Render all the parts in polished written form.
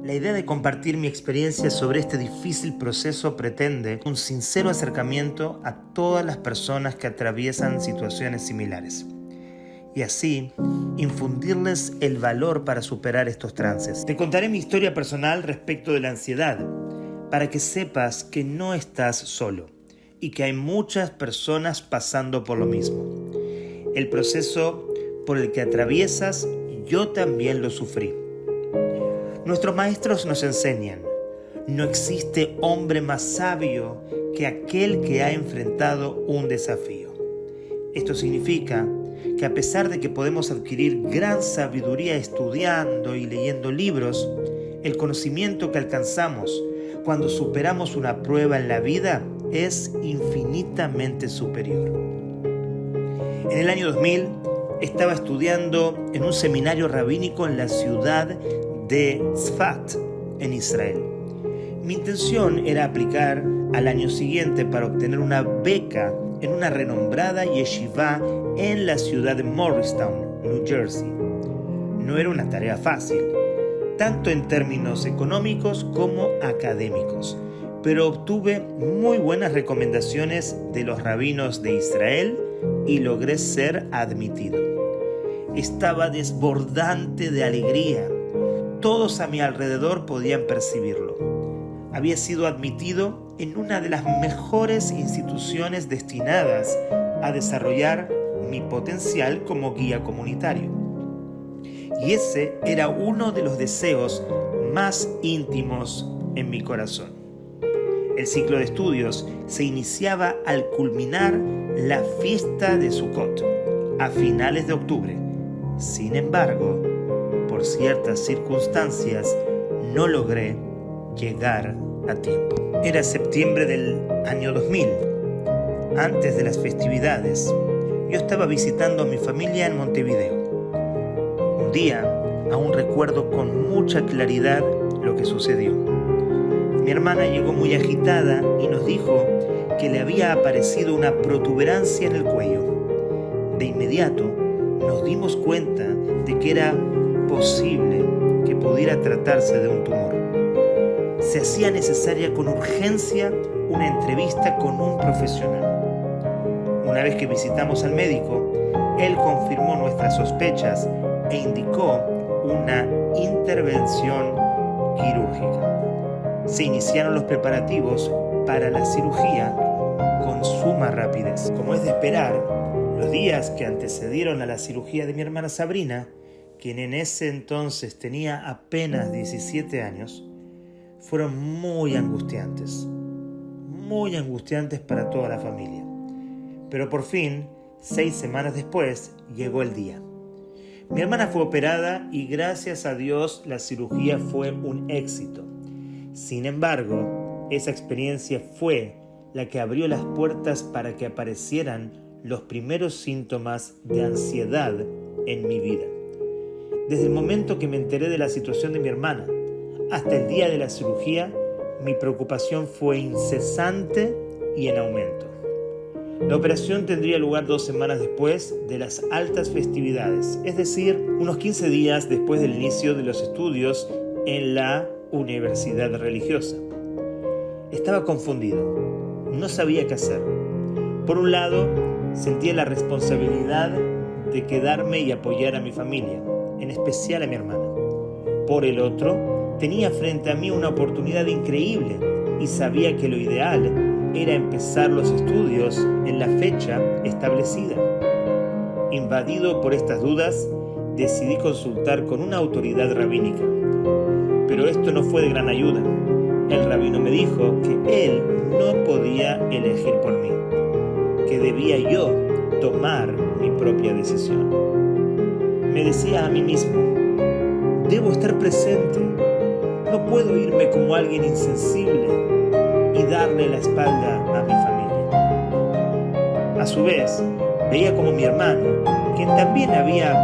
La idea de compartir mi experiencia sobre este difícil proceso pretende un sincero acercamiento a todas las personas que atraviesan situaciones similares y así infundirles el valor para superar estos trances. Te contaré mi historia personal respecto de la ansiedad para que sepas que no estás solo y que hay muchas personas pasando por lo mismo. El proceso por el que atraviesas, yo también lo sufrí. Nuestros maestros nos enseñan, no existe hombre más sabio que aquel que ha enfrentado un desafío. Esto significa que a pesar de que podemos adquirir gran sabiduría estudiando y leyendo libros, el conocimiento que alcanzamos cuando superamos una prueba en la vida es infinitamente superior. En el año 2000 estaba estudiando en un seminario rabínico en la ciudad de Tzfat, en Israel. Mi intención era aplicar al año siguiente para obtener una beca en una renombrada yeshiva en la ciudad de Morristown, New Jersey. No era una tarea fácil, tanto en términos económicos como académicos, pero obtuve muy buenas recomendaciones de los rabinos de Israel y logré ser admitido. Estaba desbordante de alegría. Todos a mi alrededor podían percibirlo. Había sido admitido en una de las mejores instituciones destinadas a desarrollar mi potencial como guía comunitario. Y ese era uno de los deseos más íntimos en mi corazón. El ciclo de estudios se iniciaba al culminar la fiesta de Sukkot, a finales de octubre. Sin embargo, por ciertas circunstancias, no logré llegar a tiempo. Era septiembre del año 2000. Antes de las festividades, yo estaba visitando a mi familia en Montevideo. Un día, aún recuerdo con mucha claridad lo que sucedió. Mi hermana llegó muy agitada y nos dijo que le había aparecido una protuberancia en el cuello. De inmediato, nos dimos cuenta de que era posible que pudiera tratarse de un tumor. Se hacía necesaria con urgencia una entrevista con un profesional. Una vez que visitamos al médico, él confirmó nuestras sospechas e indicó una intervención quirúrgica. Se iniciaron los preparativos para la cirugía con suma rapidez. Como es de esperar, los días que antecedieron a la cirugía de mi hermana Sabrina, quien en ese entonces tenía apenas 17 años, fueron muy angustiantes para toda la familia. Pero por fin, 6 semanas después, llegó el día. Mi hermana fue operada y gracias a Dios la cirugía fue un éxito. Sin embargo, esa experiencia fue la que abrió las puertas para que aparecieran los primeros síntomas de ansiedad en mi vida. Desde el momento que me enteré de la situación de mi hermana hasta el día de la cirugía, mi preocupación fue incesante y en aumento. La operación tendría lugar 2 semanas después de las altas festividades, es decir, unos 15 días después del inicio de los estudios en la universidad religiosa. Estaba confundido, no sabía qué hacer. Por un lado, sentía la responsabilidad de quedarme y apoyar a mi familia, en especial a mi hermana. Por el otro, tenía frente a mí una oportunidad increíble y sabía que lo ideal era empezar los estudios en la fecha establecida. Invadido por estas dudas, decidí consultar con una autoridad rabínica. Pero esto no fue de gran ayuda. El rabino me dijo que él no podía elegir por mí, que debía yo tomar mi propia decisión. Me decía a mí mismo, debo estar presente, no puedo irme como alguien insensible y darle la espalda a mi familia. A su vez, veía como mi hermano, quien también había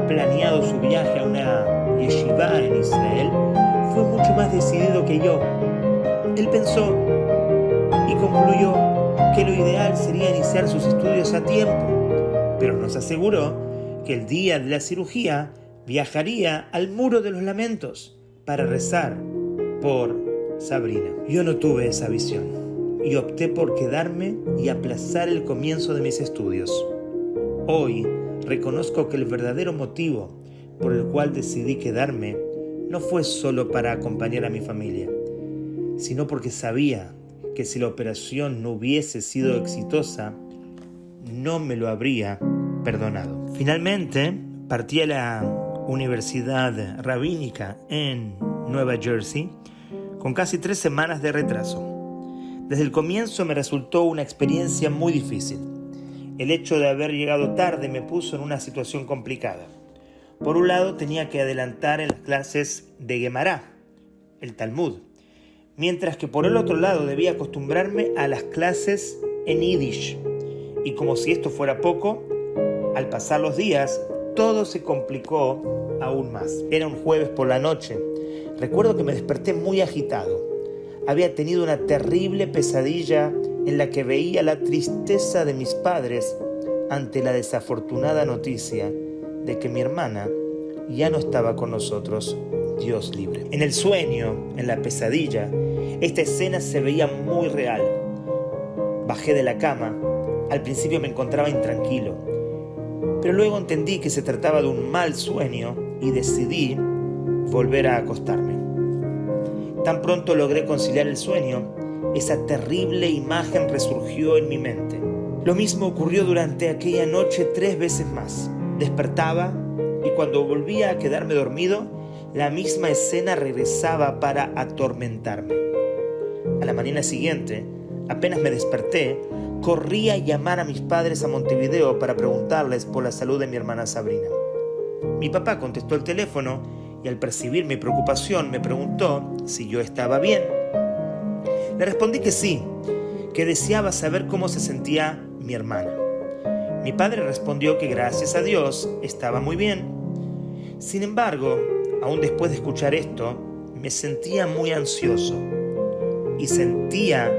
planeado su viaje a una yeshiva en Israel, fue mucho más decidido que yo. Él pensó y concluyó que lo ideal sería iniciar sus estudios a tiempo, pero nos aseguró que el día de la cirugía viajaría al Muro de los Lamentos para rezar por Sabrina. Yo no tuve esa visión y opté por quedarme y aplazar el comienzo de mis estudios. Hoy reconozco que el verdadero motivo por el cual decidí quedarme no fue solo para acompañar a mi familia, sino porque sabía que si la operación no hubiese sido exitosa, no me lo habría perdonado. Finalmente, partí a la Universidad Rabínica en Nueva Jersey con casi 3 semanas de retraso. Desde el comienzo me resultó una experiencia muy difícil. El hecho de haber llegado tarde me puso en una situación complicada. Por un lado, tenía que adelantar en las clases de Guemará, el Talmud, mientras que por el otro lado debía acostumbrarme a las clases en Yiddish. Y como si esto fuera poco, al pasar los días, todo se complicó aún más. Era un jueves por la noche. Recuerdo que me desperté muy agitado. Había tenido una terrible pesadilla en la que veía la tristeza de mis padres ante la desafortunada noticia de que mi hermana ya no estaba con nosotros, Dios libre. En el sueño, en la pesadilla, esta escena se veía muy real. Bajé de la cama. Al principio me encontraba intranquilo, pero luego entendí que se trataba de un mal sueño y decidí volver a acostarme. Tan pronto logré conciliar el sueño, esa terrible imagen resurgió en mi mente. Lo mismo ocurrió durante aquella noche 3 veces más. Despertaba y cuando volvía a quedarme dormido, la misma escena regresaba para atormentarme. A la mañana siguiente, apenas me desperté, corrí a llamar a mis padres a Montevideo para preguntarles por la salud de mi hermana Sabrina. Mi papá contestó el teléfono y al percibir mi preocupación me preguntó si yo estaba bien. Le respondí que sí, que deseaba saber cómo se sentía mi hermana. Mi padre respondió que gracias a Dios estaba muy bien. Sin embargo, aún después de escuchar esto, me sentía muy ansioso y sentía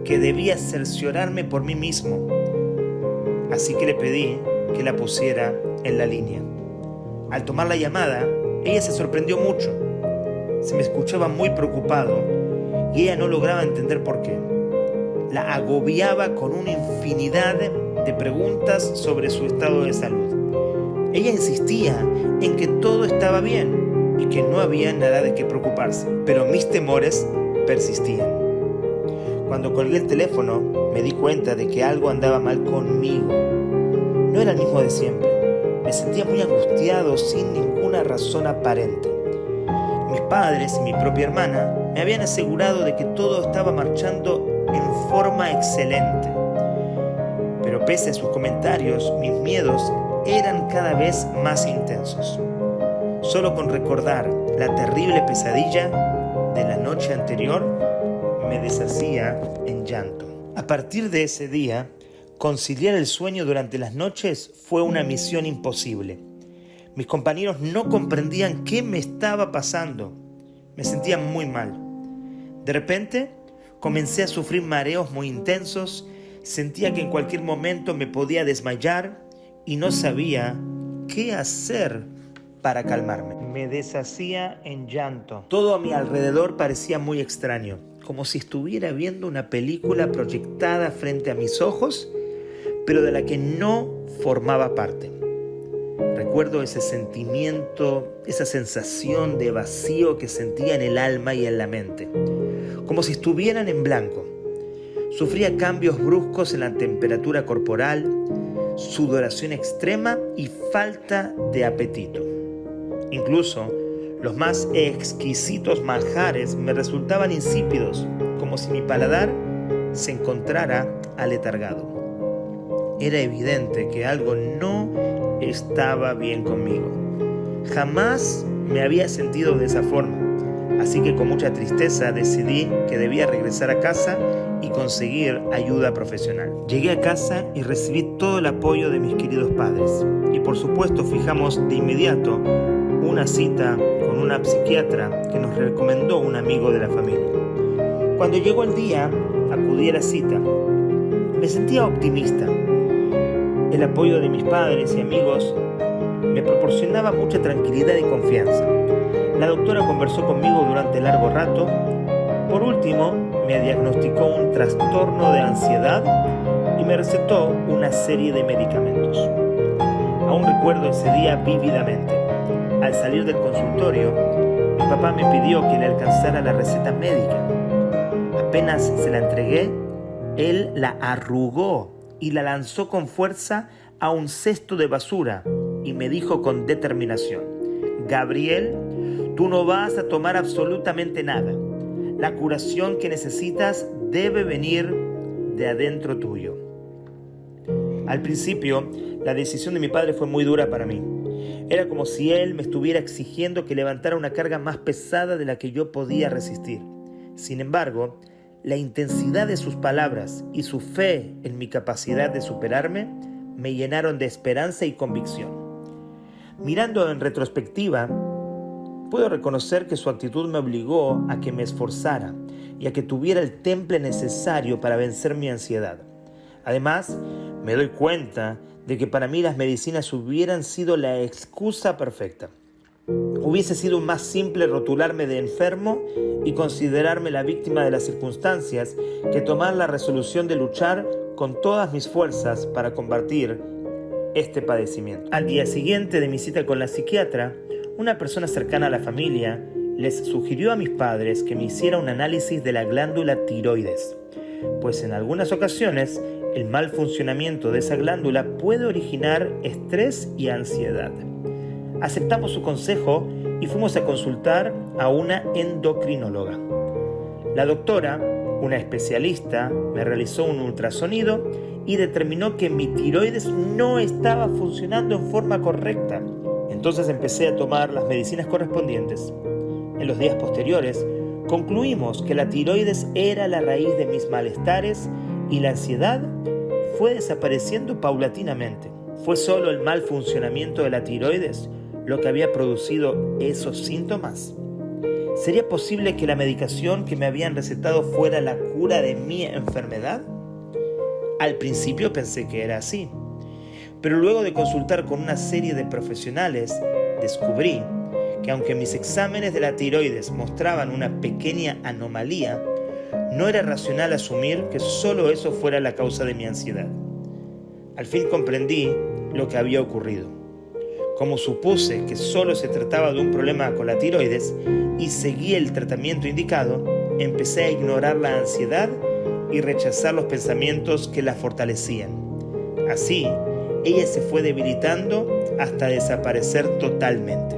que debía cerciorarme por mí mismo. Así que le pedí que la pusiera en la línea. Al tomar la llamada, ella se sorprendió mucho. Se me escuchaba muy preocupado y ella no lograba entender por qué. La agobiaba con una infinidad de preguntas sobre su estado de salud. Ella insistía en que todo estaba bien y que no había nada de qué preocuparse, pero mis temores persistían. Cuando colgué el teléfono, me di cuenta de que algo andaba mal conmigo. No era el mismo de siempre. Me sentía muy angustiado sin ninguna razón aparente. Mis padres y mi propia hermana me habían asegurado de que todo estaba marchando en forma excelente. Pero pese a sus comentarios, mis miedos eran cada vez más intensos. Solo con recordar la terrible pesadilla de la noche anterior, me deshacía en llanto. A partir de ese día, conciliar el sueño durante las noches fue una misión imposible. Mis compañeros no comprendían qué me estaba pasando. Me sentía muy mal. De repente, comencé a sufrir mareos muy intensos, sentía que en cualquier momento me podía desmayar y no sabía qué hacer para calmarme. Me deshacía en llanto. Todo a mi alrededor parecía muy extraño, como si estuviera viendo una película proyectada frente a mis ojos, pero de la que no formaba parte. Recuerdo ese sentimiento, esa sensación de vacío que sentía en el alma y en la mente, como si estuvieran en blanco. Sufría cambios bruscos en la temperatura corporal, sudoración extrema y falta de apetito. Incluso los más exquisitos manjares me resultaban insípidos, como si mi paladar se encontrara aletargado. Era evidente que algo no estaba bien conmigo. Jamás me había sentido de esa forma, así que con mucha tristeza decidí que debía regresar a casa y conseguir ayuda profesional. Llegué a casa y recibí todo el apoyo de mis queridos padres y por supuesto fijamos de inmediato una cita con una psiquiatra que nos recomendó un amigo de la familia. Cuando llegó el día, acudí a la cita. Me sentía optimista. El apoyo de mis padres y amigos me proporcionaba mucha tranquilidad y confianza. La doctora conversó conmigo durante largo rato. Por último, me diagnosticó un trastorno de ansiedad y me recetó una serie de medicamentos. Aún recuerdo ese día vívidamente. Al salir del consultorio, mi papá me pidió que le alcanzara la receta médica. Apenas se la entregué, él la arrugó y la lanzó con fuerza a un cesto de basura y me dijo con determinación: Gabriel, tú no vas a tomar absolutamente nada. La curación que necesitas debe venir de adentro tuyo. Al principio, la decisión de mi padre fue muy dura para mí. Era como si él me estuviera exigiendo que levantara una carga más pesada de la que yo podía resistir. Sin embargo, la intensidad de sus palabras y su fe en mi capacidad de superarme me llenaron de esperanza y convicción. Mirando en retrospectiva, puedo reconocer que su actitud me obligó a que me esforzara y a que tuviera el temple necesario para vencer mi ansiedad. Además, me doy cuenta de que para mí las medicinas hubieran sido la excusa perfecta. Hubiese sido más simple rotularme de enfermo y considerarme la víctima de las circunstancias que tomar la resolución de luchar con todas mis fuerzas para combatir este padecimiento. Al día siguiente de mi cita con la psiquiatra, una persona cercana a la familia les sugirió a mis padres que me hiciera un análisis de la glándula tiroides, pues en algunas ocasiones el mal funcionamiento de esa glándula puede originar estrés y ansiedad. Aceptamos su consejo y fuimos a consultar a una endocrinóloga. La doctora, una especialista, me realizó un ultrasonido y determinó que mi tiroides no estaba funcionando en forma correcta. Entonces empecé a tomar las medicinas correspondientes. En los días posteriores, concluimos que la tiroides era la raíz de mis malestares y la ansiedad fue desapareciendo paulatinamente. ¿Fue solo el mal funcionamiento de la tiroides lo que había producido esos síntomas? ¿Sería posible que la medicación que me habían recetado fuera la cura de mi enfermedad? Al principio pensé que era así, pero luego de consultar con una serie de profesionales, descubrí que aunque mis exámenes de la tiroides mostraban una pequeña anomalía, no era racional asumir que solo eso fuera la causa de mi ansiedad. Al fin comprendí lo que había ocurrido. Como supuse que solo se trataba de un problema con la tiroides y seguí el tratamiento indicado, empecé a ignorar la ansiedad y rechazar los pensamientos que la fortalecían. Así, ella se fue debilitando hasta desaparecer totalmente.